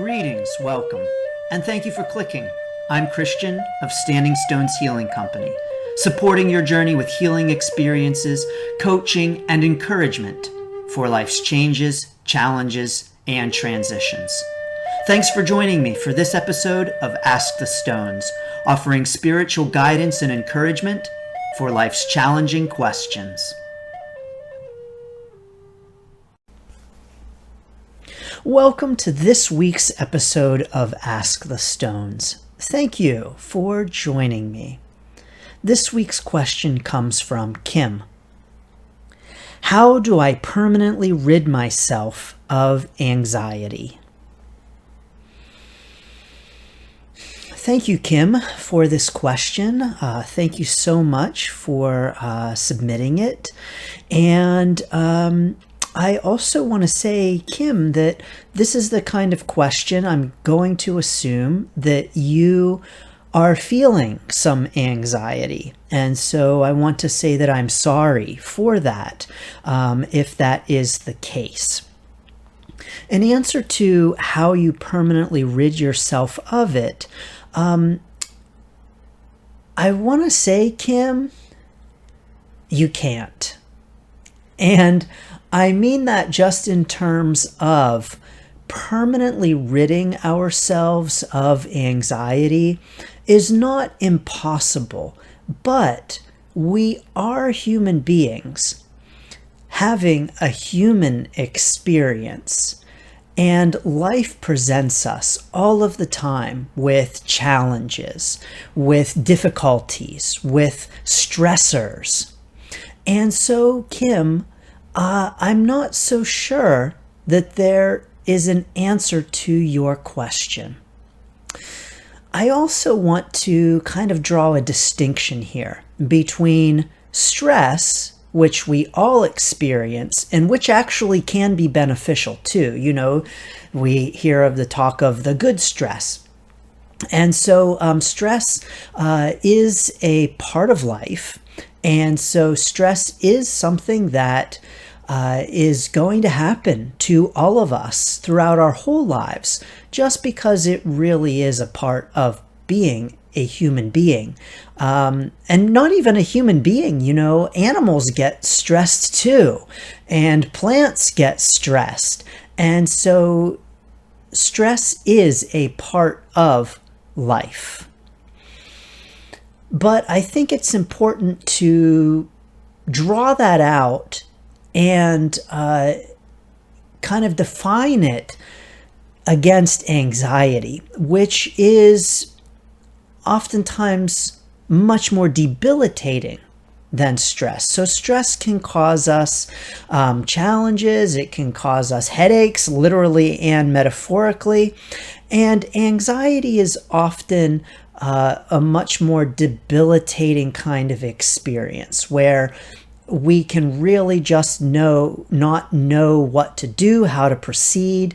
Greetings, welcome, and thank you for clicking. I'm Christian of Standing Stones Healing Company, supporting your journey with healing experiences, coaching, and encouragement for life's changes, challenges, and transitions. Thanks for joining me for this episode of Ask the Stones, offering spiritual guidance and encouragement for life's challenging questions. Welcome to this week's episode of Ask the Stones. Thank you for joining me. This week's question comes from Kim. How do I permanently rid myself of anxiety? Thank you, Kim, for this question. Thank you so much for submitting it. And I also want to say, Kim, that this is the kind of question I'm going to assume that you are feeling some anxiety. And so I want to say that I'm sorry for that, if that is the case. In answer to how you permanently rid yourself of it, I want to say, Kim, you can't. And I mean that just in terms of permanently ridding ourselves of anxiety is not impossible, but we are human beings having a human experience, and life presents us all of the time with challenges, with difficulties, with stressors. And so, Kim, I'm not so sure that there is an answer to your question. I also want to kind of draw a distinction here between stress, which we all experience, and which actually can be beneficial too. You know, we hear of the talk of the good stress. And so stress is a part of life. And so stress is something that is going to happen to all of us throughout our whole lives, just because it really is a part of being a human being. And not even a human being, you know, animals get stressed too, and plants get stressed. And so stress is a part of life. But I think it's important to draw that out and kind of define it against anxiety, which is oftentimes much more debilitating than stress. So stress can cause us challenges, it can cause us headaches, literally and metaphorically, and anxiety is often a much more debilitating kind of experience where we can really just not know what to do, how to proceed.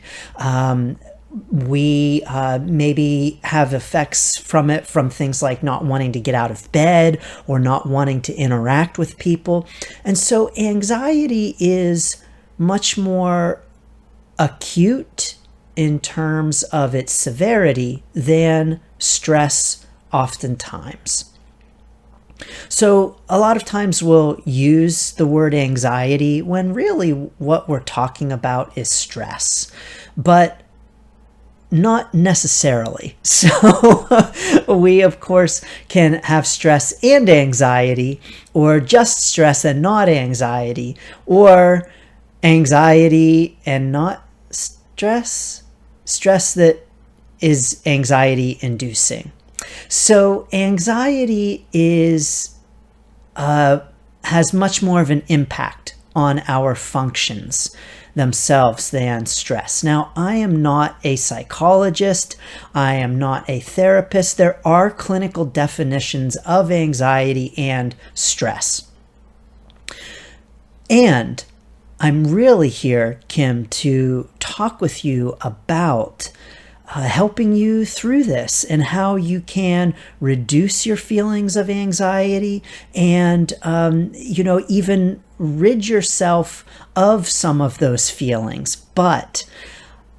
We maybe have effects from it, from things like not wanting to get out of bed or not wanting to interact with people. And so anxiety is much more acute in terms of its severity than stress oftentimes. So a lot of times we'll use the word anxiety when really what we're talking about is stress, but not necessarily. So we, of course, can have stress and anxiety, or just stress and not anxiety, or anxiety and not stress that is anxiety inducing. So anxiety has much more of an impact on our functions themselves than stress. Now, I am not a psychologist. I am not a therapist. There are clinical definitions of anxiety and stress. And I'm really here, Kim, to talk with you about helping you through this and how you can reduce your feelings of anxiety and, even rid yourself of some of those feelings. But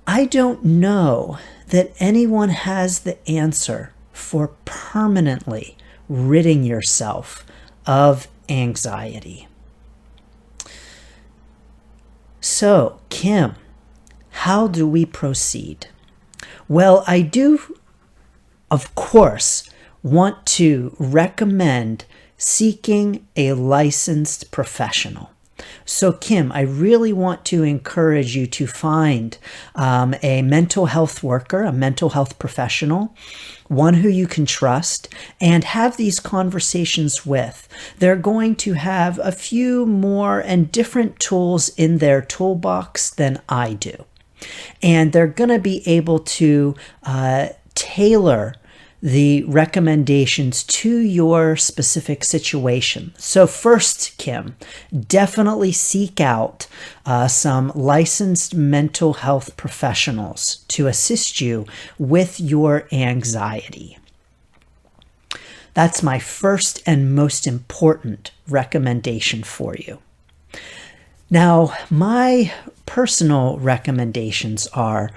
I don't know that anyone has the answer for permanently ridding yourself of anxiety. So, Kim, how do we proceed? Well, I do, of course, want to recommend seeking a licensed professional. So, Kim, I really want to encourage you to find a mental health worker, a mental health professional, one who you can trust, and have these conversations with. They're going to have a few more and different tools in their toolbox than I do. And they're going to be able to tailor the recommendations to your specific situation. So first, Kim, definitely seek out some licensed mental health professionals to assist you with your anxiety. That's my first and most important recommendation for you. Now, my personal recommendations are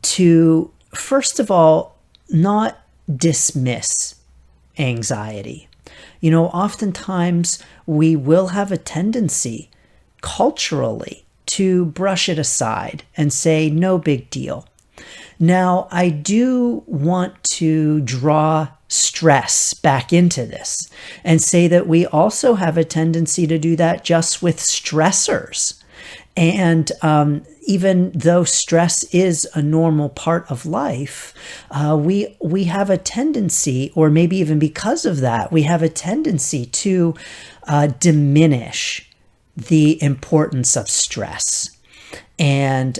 to, first of all, not dismiss anxiety. You know, oftentimes we will have a tendency culturally to brush it aside and say, no big deal. Now, I do want to draw stress back into this and say that we also have a tendency to do that just with stressors. And even though stress is a normal part of life, we have a tendency, or maybe even because of that, we have a tendency to diminish the importance of stress and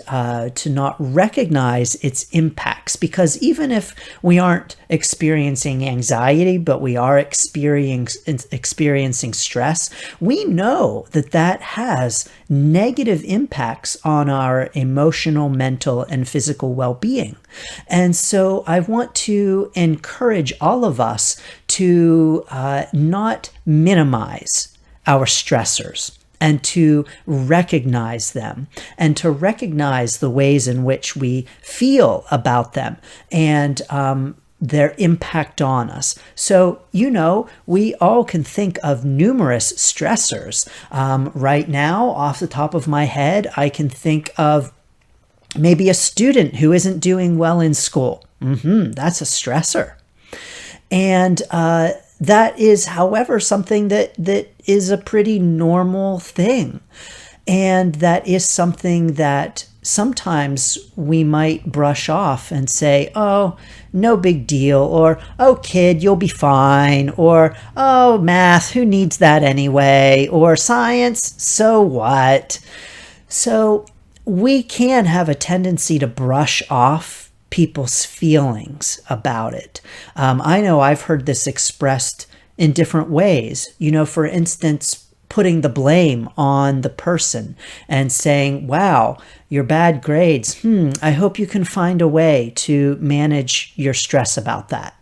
to not recognize its impacts. Because even if we aren't experiencing anxiety, but we are experiencing stress, we know that that has negative impacts on our emotional, mental, and physical well-being. And so I want to encourage all of us to not minimize our stressors, and to recognize them, and to recognize the ways in which we feel about them and their impact on us. So, you know, we all can think of numerous stressors. Right now, off the top of my head, I can think of maybe a student who isn't doing well in school. That's a stressor. And that is, however, something that is a pretty normal thing. And that is something that sometimes we might brush off and say, oh, no big deal, or, oh, kid, you'll be fine, or, oh, math, who needs that anyway, or science, so what? So we can have a tendency to brush off people's feelings about it. I know I've heard this expressed in different ways. You know, for instance, putting the blame on the person and saying, wow, your bad grades. I hope you can find a way to manage your stress about that.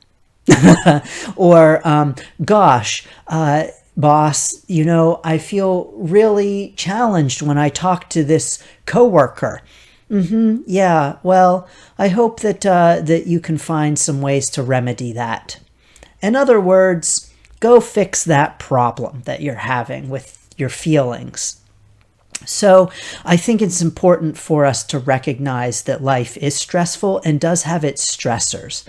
Or, gosh, boss, you know, I feel really challenged when I talk to this coworker. Yeah, well, I hope that you can find some ways to remedy that. In other words, go fix that problem that you're having with your feelings. So I think it's important for us to recognize that life is stressful and does have its stressors,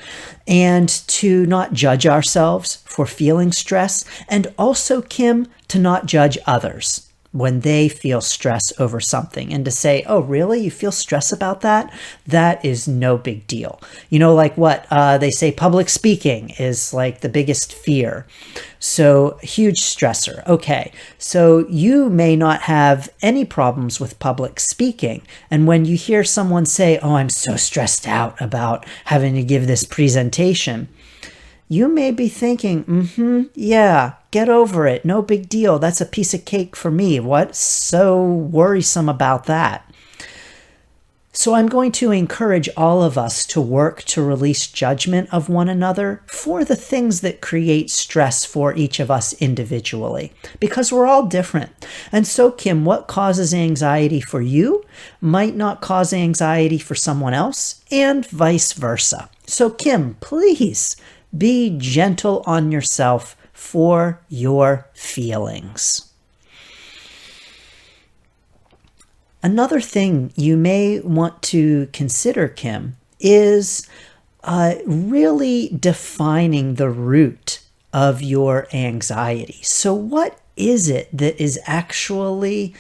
and to not judge ourselves for feeling stress, and also, Kim, to not judge others when they feel stress over something, and to say, oh, really? You feel stress about that? That is no big deal. You know, like what they say, public speaking is like the biggest fear. So huge stressor. Okay. So you may not have any problems with public speaking. And when you hear someone say, oh, I'm so stressed out about having to give this presentation, you may be thinking, yeah, get over it. No big deal. That's a piece of cake for me. What's so worrisome about that? So I'm going to encourage all of us to work to release judgment of one another for the things that create stress for each of us individually, because we're all different. And so, Kim, what causes anxiety for you might not cause anxiety for someone else, and vice versa. So, Kim, please be gentle on yourself for your feelings. Another thing you may want to consider, Kim, is really defining the root of your anxiety. So what is it that is actually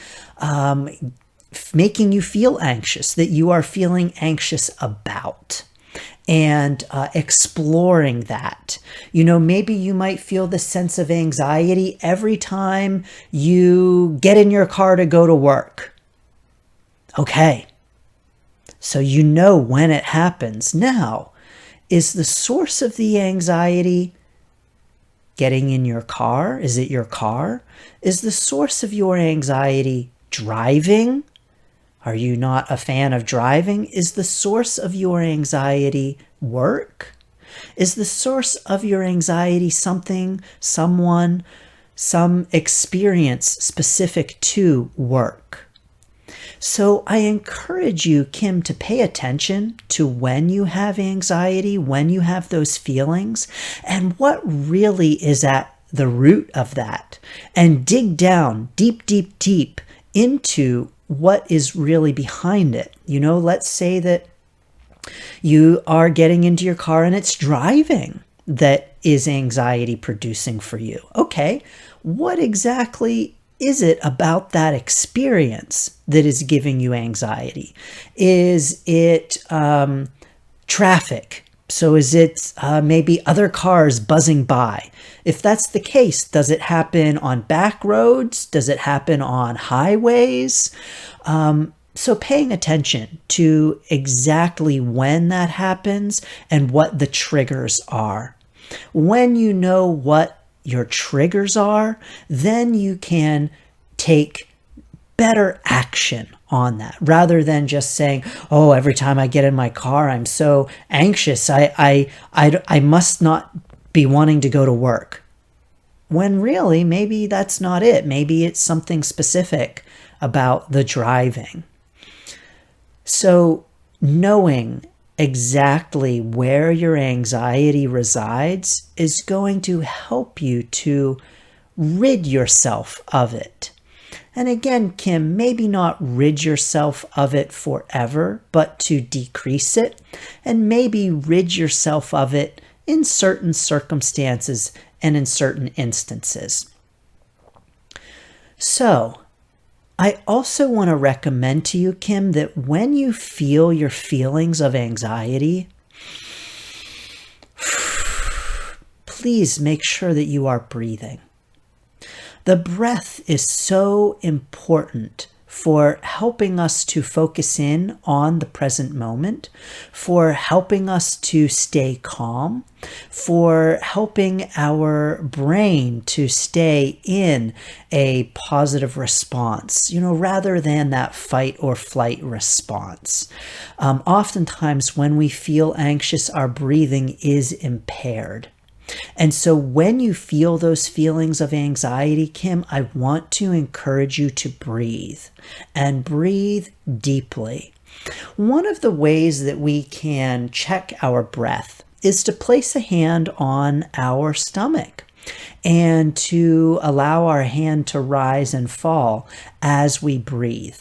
making you feel anxious, that you are feeling anxious about? And exploring that. Maybe you might feel the sense of anxiety every time you get in your car to go to work. Okay, so when it happens. Now, is the source of the anxiety getting in your car? Is it your car? Is the source of your anxiety driving? Are you not a fan of driving? Is the source of your anxiety work? Is the source of your anxiety something, someone, some experience specific to work? So I encourage you, Kim, to pay attention to when you have anxiety, when you have those feelings, and what really is at the root of that. And dig down deep, deep, deep into what is really behind it. Let's say that you are getting into your car and it's driving that is anxiety producing for you. Okay, what exactly is it about that experience that is giving you anxiety? Is it traffic? So is it maybe other cars buzzing by? If that's the case, does it happen on back roads? Does it happen on highways? So paying attention to exactly when that happens and what the triggers are. When you know what your triggers are, then you can take better action on that rather than just saying, oh, every time I get in my car, I'm so anxious. I must not be wanting to go to work. When really, maybe that's not it. Maybe it's something specific about the driving. So knowing exactly where your anxiety resides is going to help you to rid yourself of it. And again, Kim, maybe not rid yourself of it forever, but to decrease it, and maybe rid yourself of it in certain circumstances and in certain instances. So, I also want to recommend to you, Kim, that when you feel your feelings of anxiety, please make sure that you are breathing. The breath is so important for helping us to focus in on the present moment, for helping us to stay calm, for helping our brain to stay in a positive response, rather than that fight or flight response. Oftentimes when we feel anxious, our breathing is impaired. And so when you feel those feelings of anxiety, Kim, I want to encourage you to breathe and breathe deeply. One of the ways that we can check our breath is to place a hand on our stomach and to allow our hand to rise and fall as we breathe.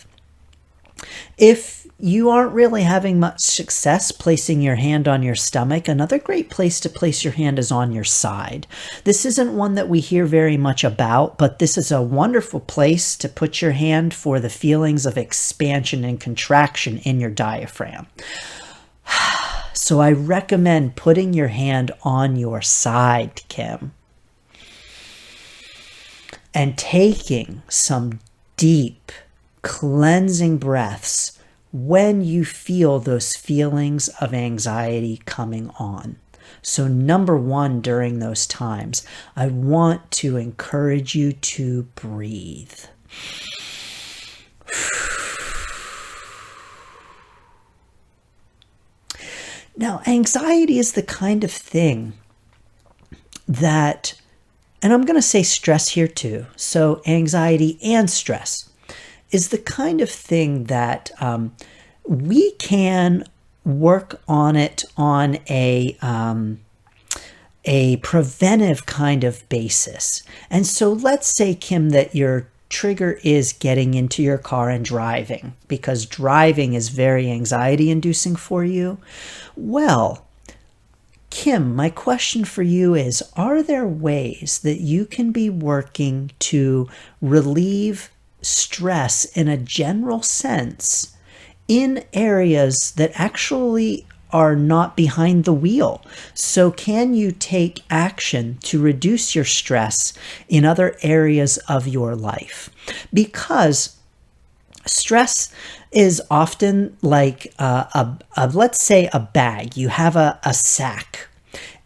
If you aren't really having much success placing your hand on your stomach, another great place to place your hand is on your side. This isn't one that we hear very much about, but this is a wonderful place to put your hand for the feelings of expansion and contraction in your diaphragm. So I recommend putting your hand on your side, Kim, and taking some deep, cleansing breaths when you feel those feelings of anxiety coming on. So number one, during those times, I want to encourage you to breathe. Now, anxiety is the kind of thing that, and I'm going to say stress here too, so anxiety and stress is the kind of thing that we can work on it on a preventive kind of basis. And so let's say, Kim, that your trigger is getting into your car and driving, because driving is very anxiety inducing for you. Well, Kim, my question for you is, are there ways that you can be working to relieve stress in a general sense in areas that actually are not behind the wheel? So can you take action to reduce your stress in other areas of your life? Because stress is often like let's say a bag. You have a sack,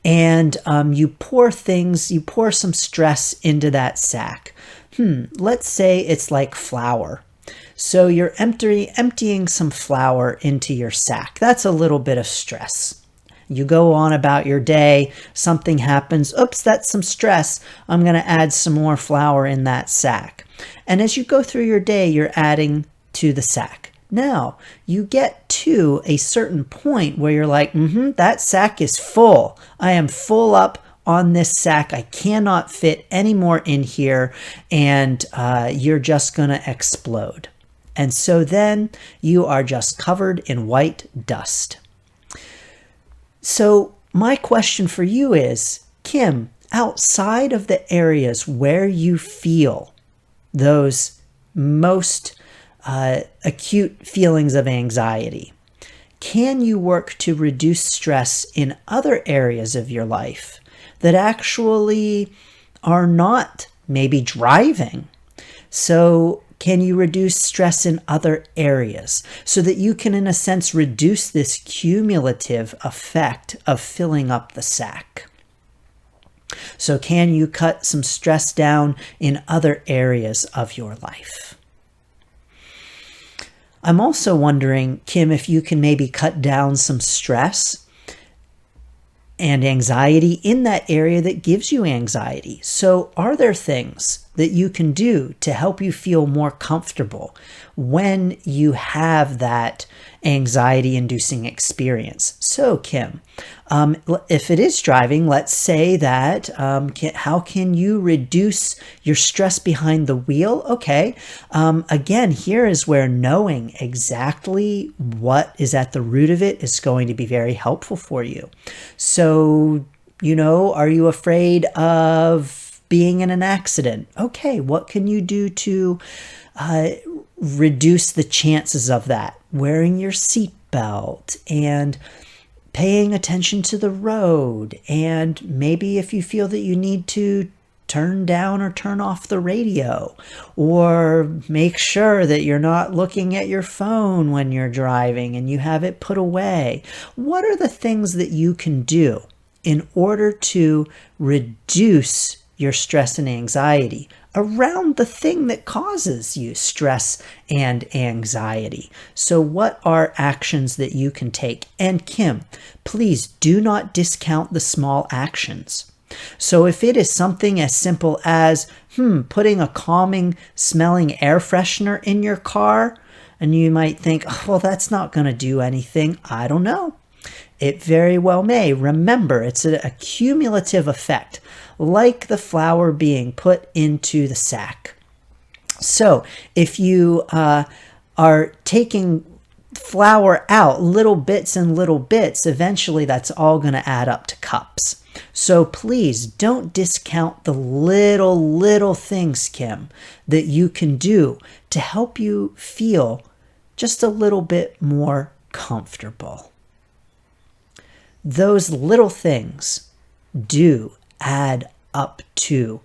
and you pour some stress into that sack. Let's say it's like flour. So you're emptying some flour into your sack. That's a little bit of stress. You go on about your day, something happens, oops, that's some stress. I'm going to add some more flour in that sack. And as you go through your day, you're adding to the sack. Now, you get to a certain point where you're like, that sack is full. I am full up on this sack. I cannot fit any more in here, and you're just going to explode. And so then you are just covered in white dust. So my question for you is, Kim, outside of the areas where you feel those most acute feelings of anxiety, can you work to reduce stress in other areas of your life that actually are not maybe driving? So can you reduce stress in other areas so that you can, in a sense, reduce this cumulative effect of filling up the sack? So can you cut some stress down in other areas of your life? I'm also wondering, Kim, if you can maybe cut down some stress and anxiety in that area that gives you anxiety. So are there things that you can do to help you feel more comfortable when you have that anxiety-inducing experience? So, Kim, if it is driving, let's say that how can you reduce your stress behind the wheel? Okay, again, here is where knowing exactly what is at the root of it is going to be very helpful for you. So, are you afraid of being in an accident? Okay, what can you do to reduce the chances of that? Wearing your seatbelt and paying attention to the road, and maybe if you feel that you need to turn down or turn off the radio, or make sure that you're not looking at your phone when you're driving and you have it put away. What are the things that you can do in order to reduce your stress and anxiety around the thing that causes you stress and anxiety? So what are actions that you can take? And Kim, please do not discount the small actions. So if it is something as simple as putting a calming smelling air freshener in your car, and you might think, oh, well, that's not going to do anything. I don't know. It very well may. Remember, it's a cumulative effect, like the flour being put into the sack. So if you are taking flour out little bits and little bits, eventually that's all going to add up to cups. So please don't discount the little things, Kim, that you can do to help you feel just a little bit more comfortable. Those little things do add up to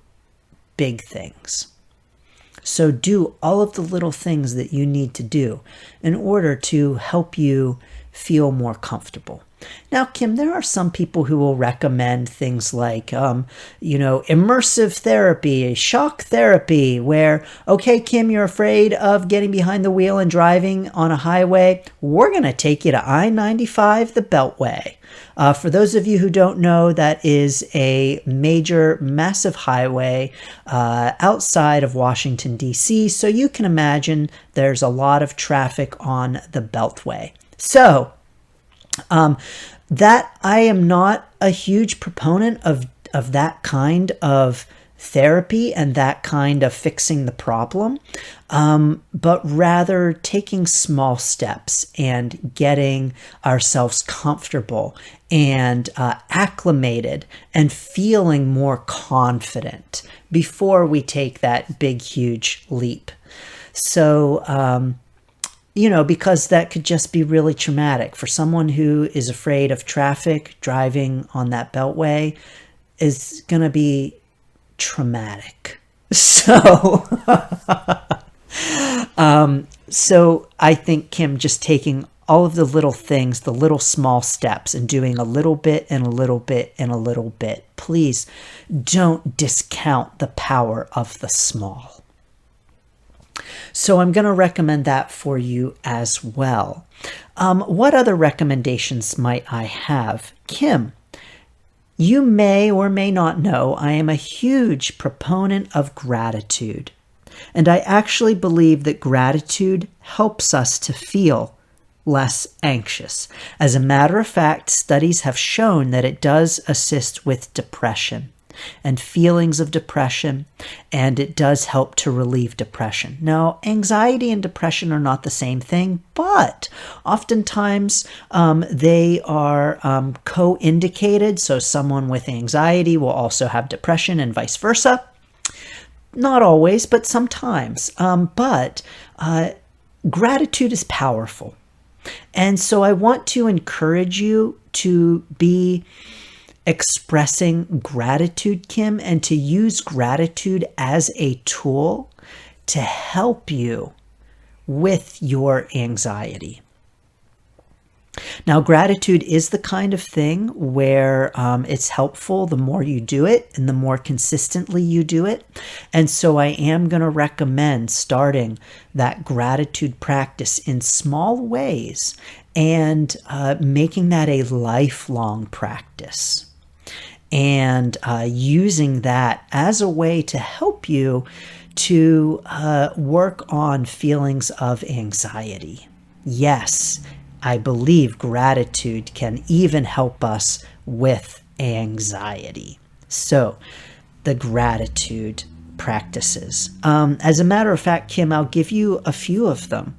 big things. So do all of the little things that you need to do in order to help you feel more comfortable. Now, Kim, there are some people who will recommend things like, immersive therapy, shock therapy, where, okay, Kim, you're afraid of getting behind the wheel and driving on a highway. We're going to take you to I-95, the Beltway. For those of you who don't know, that is a major, massive highway outside of Washington, D.C. So you can imagine there's a lot of traffic on the Beltway. So, that I am not a huge proponent of that kind of therapy and that kind of fixing the problem, but rather taking small steps and getting ourselves comfortable and acclimated and feeling more confident before we take that big, huge leap. So, because that could just be really traumatic. For someone who is afraid of traffic, driving on that beltway is going to be traumatic. So, so I think, Kim, just taking all of the little things, the little small steps, and doing a little bit and a little bit and a little bit. Please don't discount the power of the small. So I'm going to recommend that for you as well. What other recommendations might I have? Kim, you may or may not know I am a huge proponent of gratitude. And I actually believe that gratitude helps us to feel less anxious. As a matter of fact, studies have shown that it does assist with depression and feelings of depression, and it does help to relieve depression. Now, anxiety and depression are not the same thing, but oftentimes they are co-indicated. So someone with anxiety will also have depression and vice versa. Not always, but sometimes. But gratitude is powerful. And so I want to encourage you to be expressing gratitude, Kim, and to use gratitude as a tool to help you with your anxiety. Now, gratitude is the kind of thing where it's helpful the more you do it and the more consistently you do it. And so I am going to recommend starting that gratitude practice in small ways and making that a lifelong practice. And using that as a way to help you to work on feelings of anxiety. Yes, I believe gratitude can even help us with anxiety. So, the gratitude practices. As a matter of fact, Kim, I'll give you a few of them.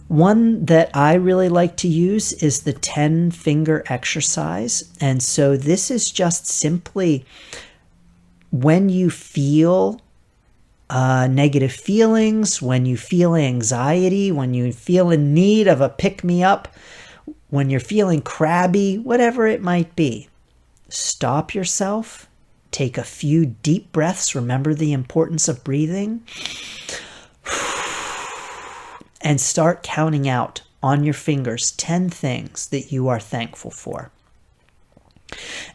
One that I really like to use is the 10-finger exercise. And so this is just simply when you feel negative feelings, when you feel anxiety, when you feel in need of a pick-me-up, when you're feeling crabby, whatever it might be, stop yourself, take a few deep breaths. Remember the importance of breathing. And start counting out on your fingers 10 things that you are thankful for.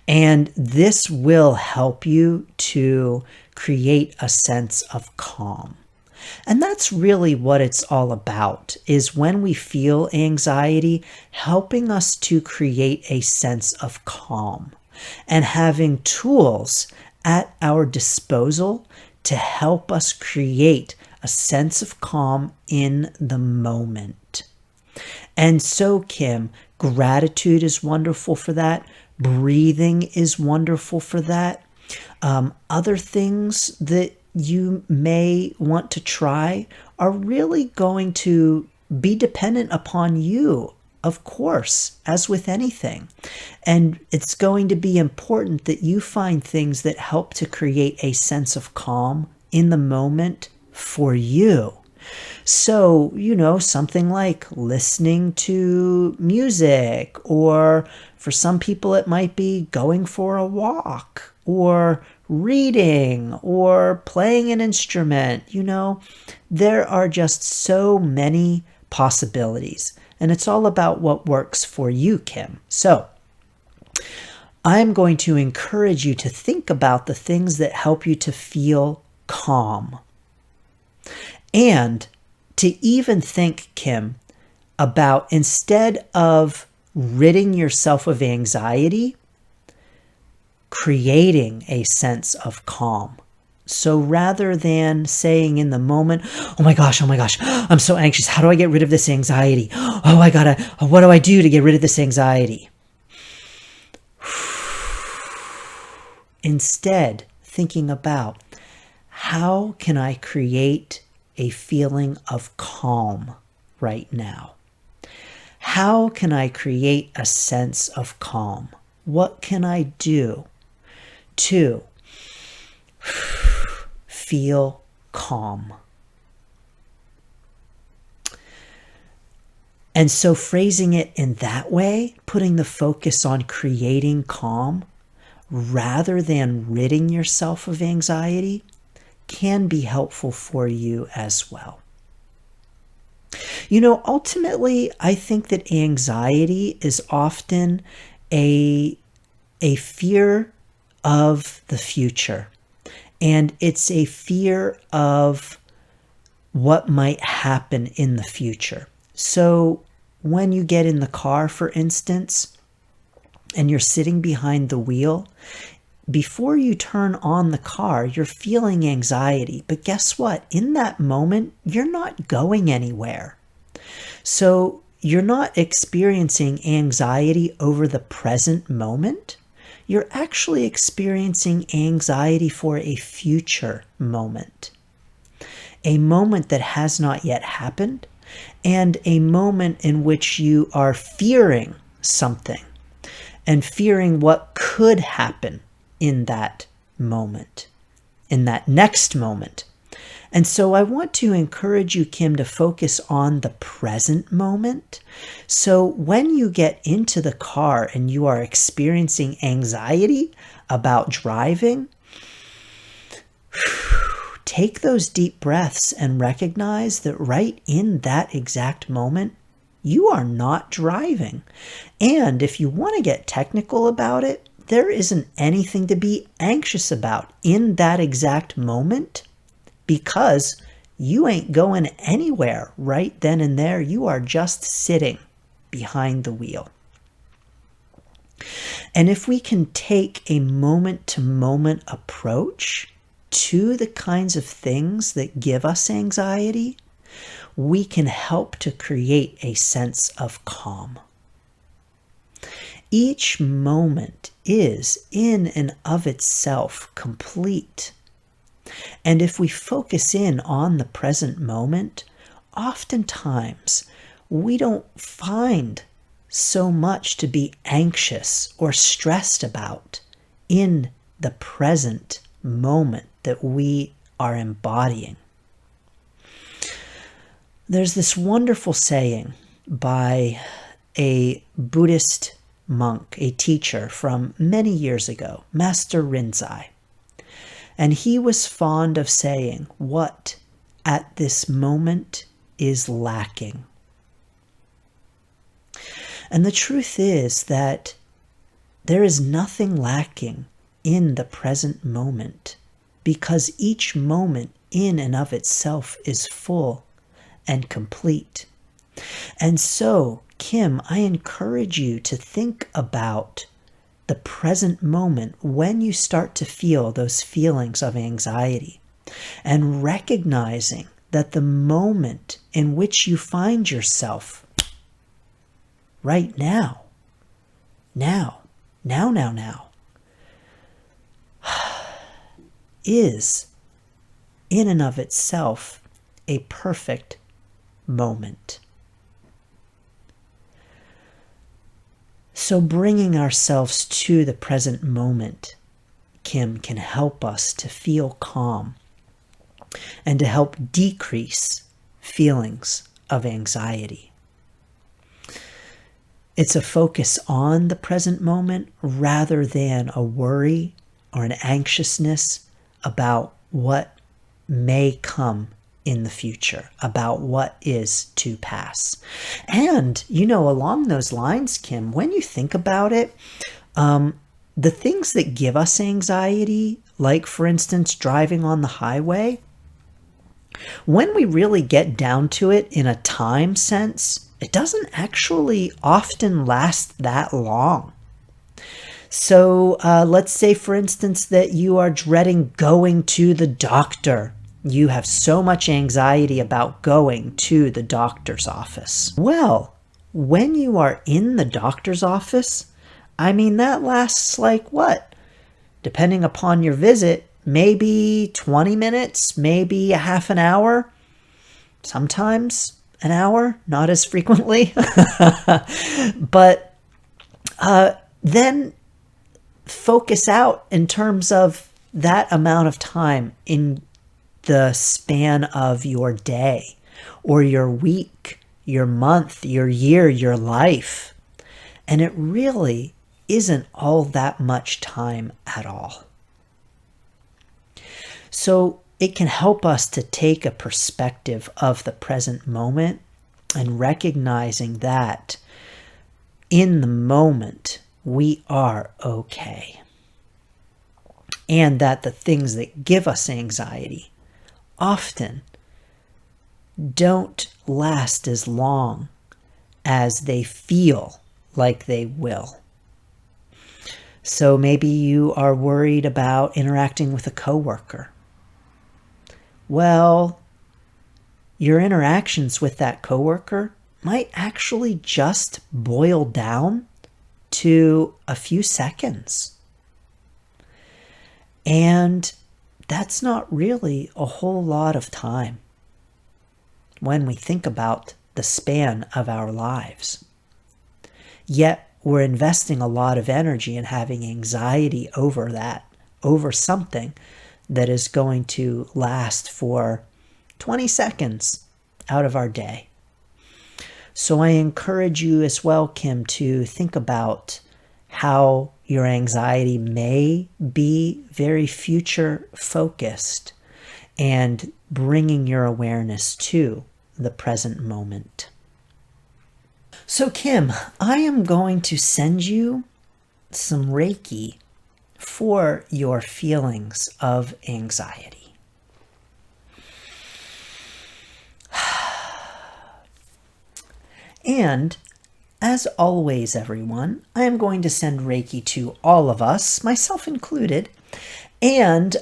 And this will help you to create a sense of calm. And that's really what it's all about, is when we feel anxiety, helping us to create a sense of calm and having tools at our disposal to help us create a sense of calm in the moment. And so, Kim, gratitude is wonderful for that. Breathing is wonderful for that. Other things that you may want to try are really going to be dependent upon you, of course, as with anything. And it's going to be important that you find things that help to create a sense of calm in the moment for you. So, something like listening to music, or for some people it might be going for a walk, or reading, or playing an instrument. There are just so many possibilities. And it's all about what works for you, Kim. So I'm going to encourage you to think about the things that help you to feel calm. And to even think, Kim, about instead of ridding yourself of anxiety, creating a sense of calm. So rather than saying in the moment, oh my gosh, I'm so anxious. How do I get rid of this anxiety? What do I do to get rid of this anxiety? Instead, thinking about how can I create a feeling of calm right now? How can I create a sense of calm? What can I do to feel calm? And so phrasing it in that way, putting the focus on creating calm rather than ridding yourself of anxiety, can be helpful for you as well. Ultimately, I think that anxiety is often a fear of the future. And it's a fear of what might happen in the future. So when you get in the car, for instance, and you're sitting behind the wheel, before you turn on the car, you're feeling anxiety. But guess what? In that moment, you're not going anywhere. So you're not experiencing anxiety over the present moment. You're actually experiencing anxiety for a future moment. A moment that has not yet happened, and a moment in which you are fearing something and fearing what could happen in that moment, in that next moment. And so I want to encourage you, Kim, to focus on the present moment. So when you get into the car and you are experiencing anxiety about driving, take those deep breaths and recognize that right in that exact moment, you are not driving. And if you want to get technical about it, there isn't anything to be anxious about in that exact moment, because you ain't going anywhere right then and there. You are just sitting behind the wheel. And if we can take a moment-to-moment approach to the kinds of things that give us anxiety, we can help to create a sense of calm. Each moment is in and of itself complete. And if we focus in on the present moment, oftentimes we don't find so much to be anxious or stressed about in the present moment that we are embodying. There's this wonderful saying by a Buddhist monk, a teacher from many years ago, Master Rinzai. And he was fond of saying, what at this moment is lacking. And the truth is that there is nothing lacking in the present moment, because each moment in and of itself is full and complete. And so, Kim, I encourage you to think about the present moment when you start to feel those feelings of anxiety, and recognizing that the moment in which you find yourself right now, is in and of itself a perfect moment. So bringing ourselves to the present moment, Kim, can help us to feel calm and to help decrease feelings of anxiety. It's a focus on the present moment rather than a worry or an anxiousness about what may come in the future, about what is to pass. And, along those lines, Kim, when you think about it, the things that give us anxiety, like, for instance, driving on the highway, when we really get down to it in a time sense, it doesn't actually often last that long. So let's say, for instance, that you are dreading going to the doctor. You have so much anxiety about going to the doctor's office. Well, when you are in the doctor's office, that lasts like what? Depending upon your visit, maybe 20 minutes, maybe a half an hour, sometimes an hour, not as frequently. But then focus out in terms of that amount of time in the span of your day or your week, your month, your year, your life. And it really isn't all that much time at all. So it can help us to take a perspective of the present moment and recognizing that in the moment we are okay. And that the things that give us anxiety often don't last as long as they feel like they will. So maybe you are worried about interacting with a coworker. Well, your interactions with that coworker might actually just boil down to a few seconds. And that's not really a whole lot of time when we think about the span of our lives. Yet we're investing a lot of energy and having anxiety over that, over something that is going to last for 20 seconds out of our day. So I encourage you as well, Kim, to think about how your anxiety may be very future focused and bringing your awareness to the present moment. So Kim, I am going to send you some Reiki for your feelings of anxiety. And as always, everyone, I am going to send Reiki to all of us, myself included. And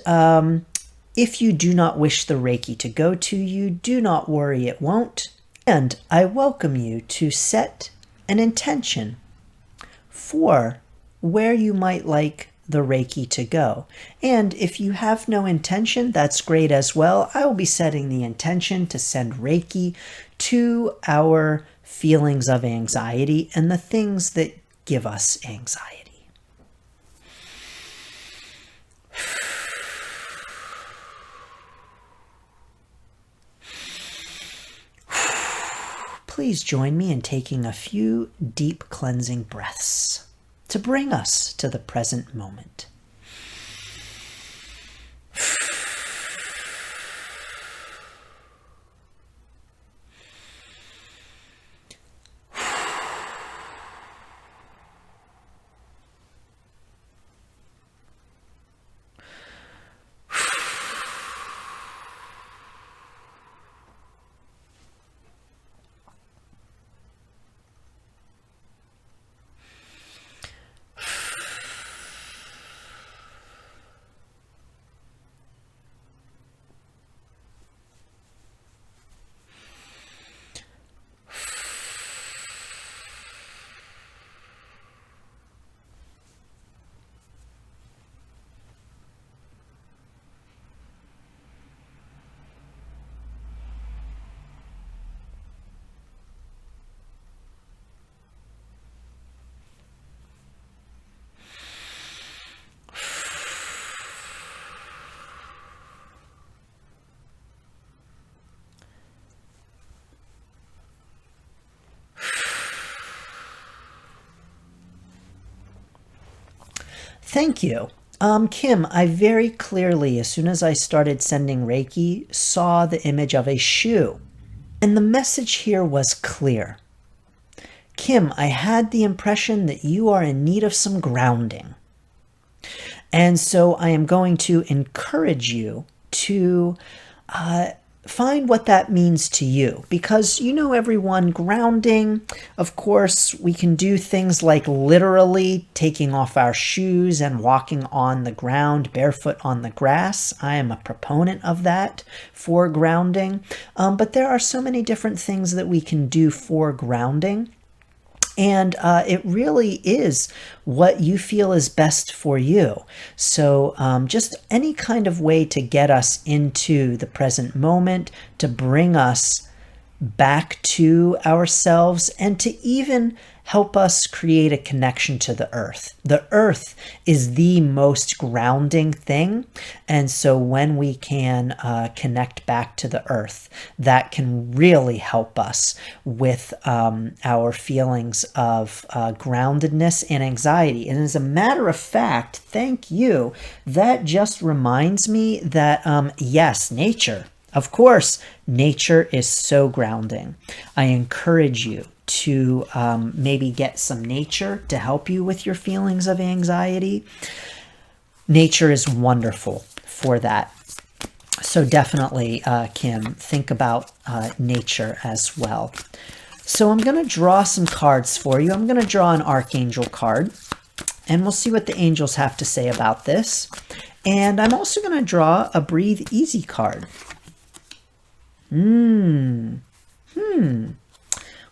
if you do not wish the Reiki to go to you, do not worry, it won't. And I welcome you to set an intention for where you might like the Reiki to go. And if you have no intention, that's great as well. I will be setting the intention to send Reiki to our feelings of anxiety and the things that give us anxiety. Please join me in taking a few deep cleansing breaths to bring us to the present moment. Thank you. Kim, I very clearly, as soon as I started sending Reiki, saw the image of a shoe. And the message here was clear. Kim, I had the impression that you are in need of some grounding. And so I am going to encourage you to find what that means to you. Because, everyone, grounding, of course, we can do things like literally taking off our shoes and walking on the ground, barefoot on the grass. I am a proponent of that for grounding. But there are so many different things that we can do for grounding. And it really is what you feel is best for you. So just any kind of way to get us into the present moment, to bring us back to ourselves, and to even help us create a connection to the earth. The earth is the most grounding thing. And so when we can connect back to the earth, that can really help us with our feelings of groundedness and anxiety. And as a matter of fact, thank you. That just reminds me that, yes, nature. Of course, nature is so grounding. I encourage you to maybe get some nature to help you with your feelings of anxiety. Nature is wonderful for that. So definitely, Kim, think about nature as well. So I'm going to draw some cards for you. I'm going to draw an Archangel card, and we'll see what the angels have to say about this. And I'm also going to draw a Breathe Easy card.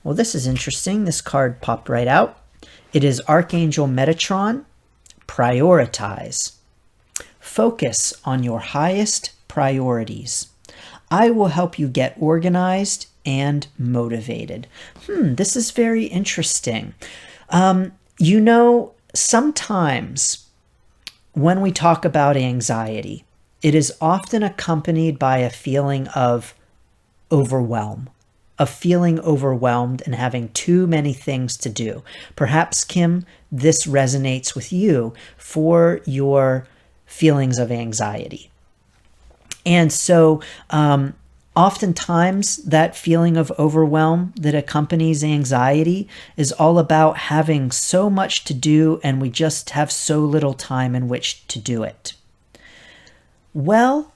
Well, this is interesting. This card popped right out. It is Archangel Metatron. Prioritize. Focus on your highest priorities. I will help you get organized and motivated. This is very interesting. Sometimes when we talk about anxiety, it is often accompanied by a feeling of overwhelm, of feeling overwhelmed and having too many things to do. Perhaps, Kim, this resonates with you for your feelings of anxiety. And so oftentimes that feeling of overwhelm that accompanies anxiety is all about having so much to do and we just have so little time in which to do it. Well,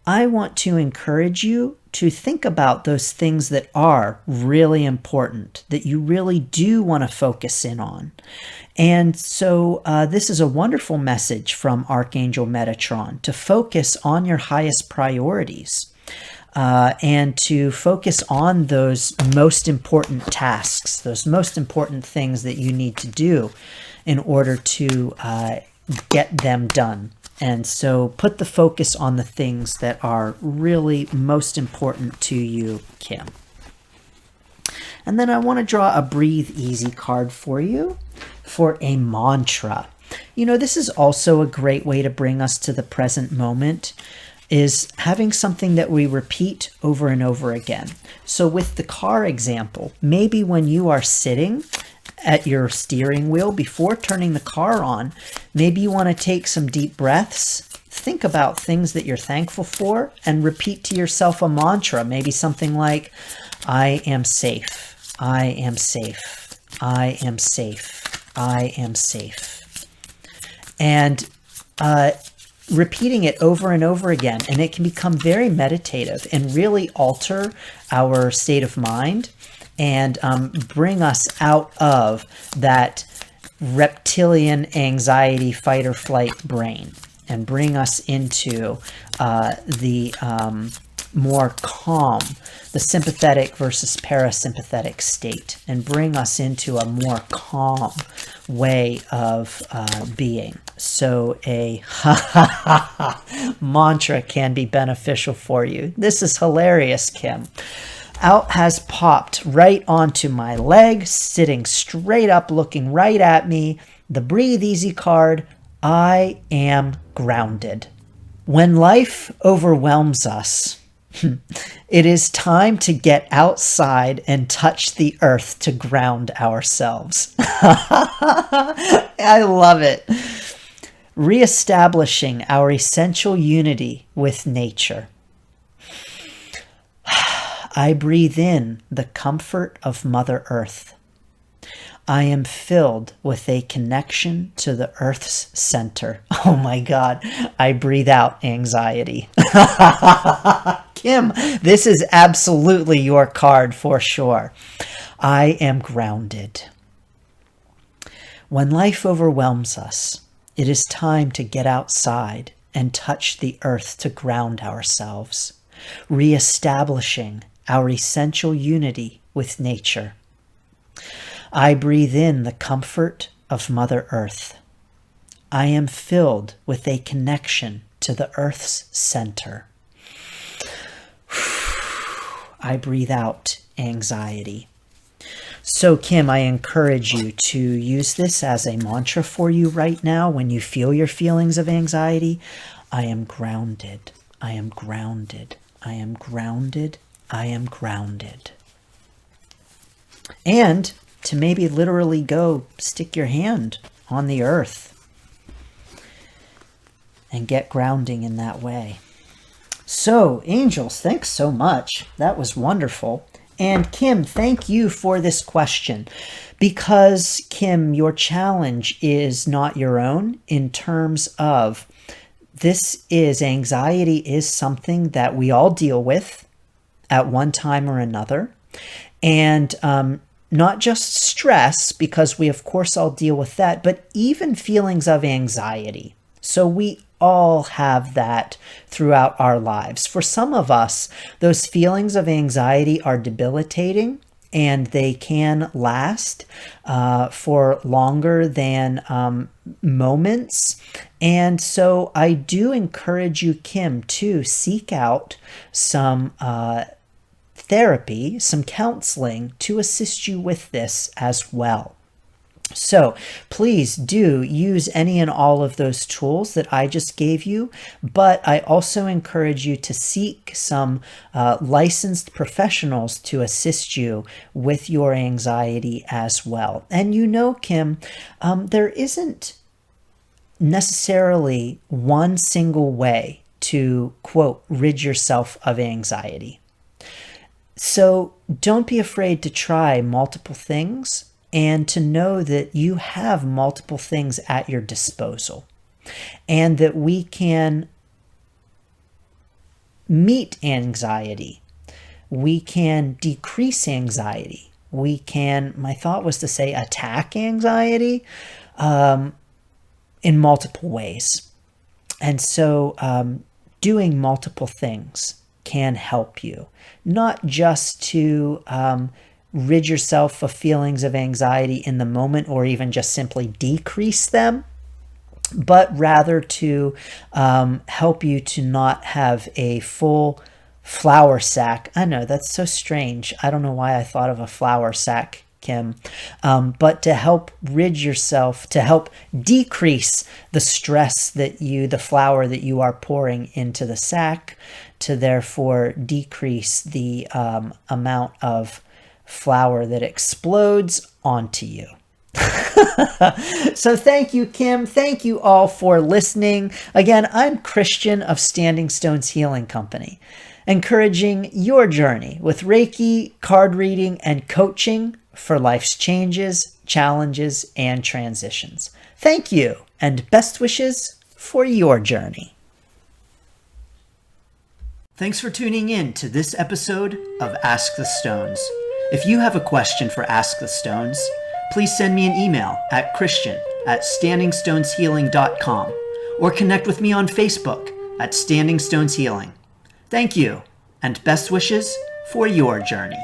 I want to encourage you to think about those things that are really important, that you really do want to focus in on. And so this is a wonderful message from Archangel Metatron, to focus on your highest priorities and to focus on those most important tasks, those most important things that you need to do in order to get them done. And so put the focus on the things that are really most important to you, Kim. And then I want to draw a Breathe Easy card for you for a mantra. This is also a great way to bring us to the present moment, is having something that we repeat over and over again. So with the car example, maybe when you are sitting at your steering wheel before turning the car on, maybe you want to take some deep breaths, think about things that you're thankful for, and repeat to yourself a mantra, maybe something like, I am safe, I am safe, I am safe, I am safe. And repeating it over and over again, and it can become very meditative and really alter our state of mind and bring us out of that reptilian anxiety, fight or flight brain, and bring us into the more calm, the sympathetic versus parasympathetic state, and bring us into a more calm way of being. So a mantra can be beneficial for you. This is hilarious, Kim. Out has popped right onto my leg, sitting straight up, looking right at me. The Breathe Easy card. I am grounded. When life overwhelms us, it is time to get outside and touch the earth to ground ourselves. I love it. reestablishing our essential unity with nature. I breathe in the comfort of Mother Earth. I am filled with a connection to the Earth's center. Oh my God, I breathe out anxiety. Kim, this is absolutely your card for sure. I am grounded. When life overwhelms us, it is time to get outside and touch the earth to ground ourselves, reestablishing our essential unity with nature. I breathe in the comfort of Mother Earth. I am filled with a connection to the Earth's center. I breathe out anxiety. So, Kim, I encourage you to use this as a mantra for you right now when you feel your feelings of anxiety. I am grounded. I am grounded. I am grounded. I am grounded. And to maybe literally go stick your hand on the earth and get grounding in that way. So, angels, thanks so much. That was wonderful. And Kim, thank you for this question, because Kim, your challenge is not your own in terms of anxiety is something that we all deal with at one time or another. And not just stress, because we of course all deal with that, but even feelings of anxiety. So we all have that throughout our lives. For some of us, those feelings of anxiety are debilitating, and they can last for longer than moments. And so I do encourage you, Kim, to seek out some therapy, some counseling to assist you with this as well. So please do use any and all of those tools that I just gave you, but I also encourage you to seek some licensed professionals to assist you with your anxiety as well. And you know, Kim, there isn't necessarily one single way to, quote, rid yourself of anxiety. So don't be afraid to try multiple things and to know that you have multiple things at your disposal, and that we can meet anxiety. We can decrease anxiety. We can, my thought was to say attack anxiety in multiple ways. And so doing multiple things can help you, not just to rid yourself of feelings of anxiety in the moment or even just simply decrease them, but rather to help you to not have a full flour sack. I know that's so strange. I don't know why I thought of a flour sack, Kim, but to help rid yourself, to help decrease the stress that the flour that you are pouring into the sack, to therefore decrease the amount of flour that explodes onto you. So thank you, Kim. Thank you all for listening. Again, I'm Christian of Standing Stones Healing Company, encouraging your journey with Reiki, card reading, and coaching for life's changes, challenges, and transitions. Thank you, and best wishes for your journey. Thanks for tuning in to this episode of Ask the Stones. If you have a question for Ask the Stones, please send me an email at christian@standingstoneshealing.com or connect with me on Facebook at Standing Stones Healing. Thank you, and best wishes for your journey.